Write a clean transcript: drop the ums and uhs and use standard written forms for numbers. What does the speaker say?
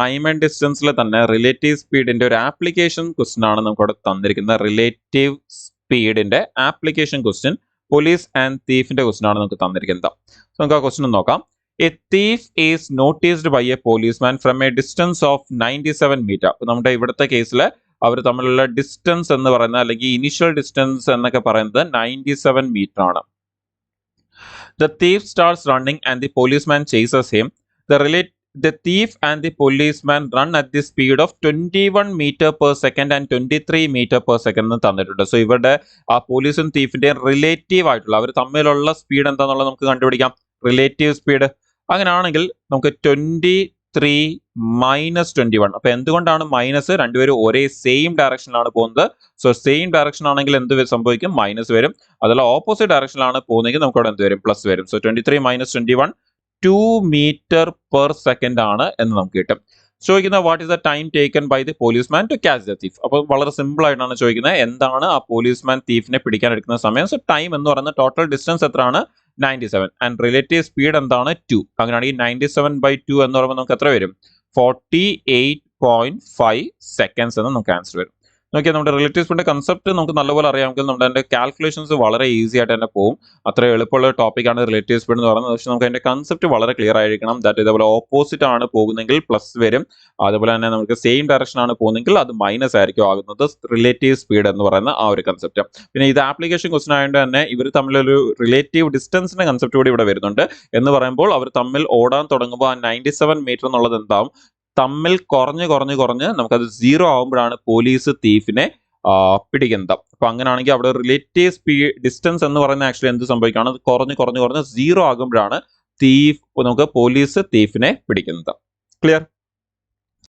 Time and ഡിസ്റ്റൻസിൽ തന്നെ relative സ്പീഡിന്റെ ഒരു application question ആണ് നമുക്ക് ഇവിടെ തന്നിരിക്കുന്നത്. റിലേറ്റീവ് സ്പീഡിന്റെ ആപ്ലിക്കേഷൻ ക്വസ്റ്റ്യൻ പോലീസ് ആൻഡ് തീഫിന്റെ ക്വസ്റ്റ്യൻ ആണ് നമുക്ക് തന്നിരിക്കുന്നത്. നമുക്ക് ആ ക്വസ്റ്റ്യൻ നോക്കാം. A thief is noticed by a policeman from a distance of 97 metre. നമ്മുടെ ഇവിടുത്തെ കേസിൽ അവർ തമ്മിലുള്ള ഡിസ്റ്റൻസ് എന്ന് പറയുന്നത് അല്ലെങ്കിൽ ഇനിഷ്യൽ ഡിസ്റ്റൻസ് എന്നൊക്കെ പറയുന്നത് 97 മീറ്റർ ആണ്. The thief starts running and the policeman chases him. The thief and the policeman run at the speed of 21 meter per second and 23 meter per second എന്ന് തന്നിട്ടുണ്ട്. സോ ഇവിടെ ആ പോലീസും തീഫിന്റെയും റിലേറ്റീവ് ആയിട്ടുള്ള അവർ തമ്മിലുള്ള സ്പീഡ് എന്താണെന്നുള്ളത് നമുക്ക് കണ്ടുപിടിക്കാം. റിലേറ്റീവ് സ്പീഡ് അങ്ങനെയാണെങ്കിൽ നമുക്ക് 23 മൈനസ് 21. അപ്പൊ എന്തുകൊണ്ടാണ് മൈനസ്? രണ്ടുപേരും ഒരേ സെയിം ഡയറക്ഷനിലാണ് പോകുന്നത്. സോ സെയിം ഡയറക്ഷൻ ആണെങ്കിൽ എന്ത് സംഭവിക്കും? മൈനസ് വരും. അതല്ല ഓപ്പോസിറ്റ് ഡയറക്ഷനിലാണ് പോകുന്നതെങ്കിൽ നമുക്ക് അവിടെ എന്ത് വരും? പ്ലസ് വരും. So 23 minus 21 2 metre per second ആണ് എന്ന് നമുക്ക് കിട്ടും. ചോദിക്കുന്ന what is the time taken by the policeman to catch the thief. അപ്പോൾ വളരെ സിമ്പിൾ ആയിട്ടാണ് ചോദിക്കുന്നത് എന്താണ് ആ പോലീസ്മാൻ തീഫിനെ പിടിക്കാൻ എടുക്കുന്ന സമയം. സോ ടൈം എന്ന് പറയുന്നത് ടോട്ടൽ ഡിസ്റ്റൻസ് എത്രയാണ്? 97 ആൻഡ് റിലേറ്റീവ് സ്പീഡ് എന്താണ്? 2. അങ്ങനെയാണെങ്കിൽ 97/2 എന്ന് പറയുമ്പോൾ നമുക്ക് എത്ര വരും? 48.5 സെക്കൻഡ്സ് എന്ന് നമുക്ക് ആൻസർ വരും. നോക്കിയാൽ നമ്മുടെ റിലേറ്റീവ് സ്പീഡിന്റെ കൺസെപ്റ്റ് നമുക്ക് നല്ലപോലെ അറിയാമെങ്കിൽ നമ്മുടെ അതിന്റെ കാൽക്കുലേഷൻസ് വളരെ ഈസി ആയിട്ട് തന്നെ പോകും. അത്ര എളുപ്പമുള്ള ടോപ്പിക്കാണ് റിലേറ്റീവ് സ്പീഡ് എന്ന് പറയുന്നത്. പക്ഷേ നമുക്ക് അതിന്റെ കൺസെപ്റ്റ് വളരെ ക്ലിയർ ആയിരിക്കണം. ദാറ്റ് ഇതേപോലെ ഓപ്പോസിറ്റ് ആണ് പോകുന്നെങ്കിൽ പ്ലസ് വരും. അതുപോലെ തന്നെ നമുക്ക് സെയിം ഡയറക്ഷൻ ആണ് പോകുന്നെങ്കിൽ അത് മൈനസ് ആയിരിക്കും ആകുന്നത്. റിലേറ്റീവ് സ്പീഡ് എന്ന് പറയുന്ന ആ ഒരു കൺസെപ്റ്റ്. പിന്നെ ഇത് ആപ്ലിക്കേഷൻ ക്വസ്റ്റൻ ആയതുകൊണ്ട് തന്നെ ഇവർ തമ്മിലൊരു റിലേറ്റീവ് ഡിസ്റ്റൻസിന്റെ കൺസെപ്റ്റ് കൂടി ഇവിടെ വരുന്നുണ്ട്. എന്ന് പറയുമ്പോൾ അവർ തമ്മിൽ ഓടാൻ തുടങ്ങുമ്പോൾ ആ 97 മീറ്റർ എന്നുള്ളത് എന്താവും? തമ്മിൽ കുറഞ്ഞ് നമുക്കത് 0 ആകുമ്പോഴാണ് പോലീസ് തീഫിനെ പിടിക്കുന്നത്. അപ്പൊ അങ്ങനെയാണെങ്കിൽ അവിടെ റിലേറ്റീവ് സ്പീഡ് ഡിസ്റ്റൻസ് എന്ന് പറയുന്നത് ആക്ച്വലി എന്ത് സംഭവിക്കുകയാണ്? അത് കുറഞ്ഞ് 0 ആകുമ്പോഴാണ് നമുക്ക് പോലീസ് തീഫിനെ പിടിക്കുന്നത്. ക്ലിയർ?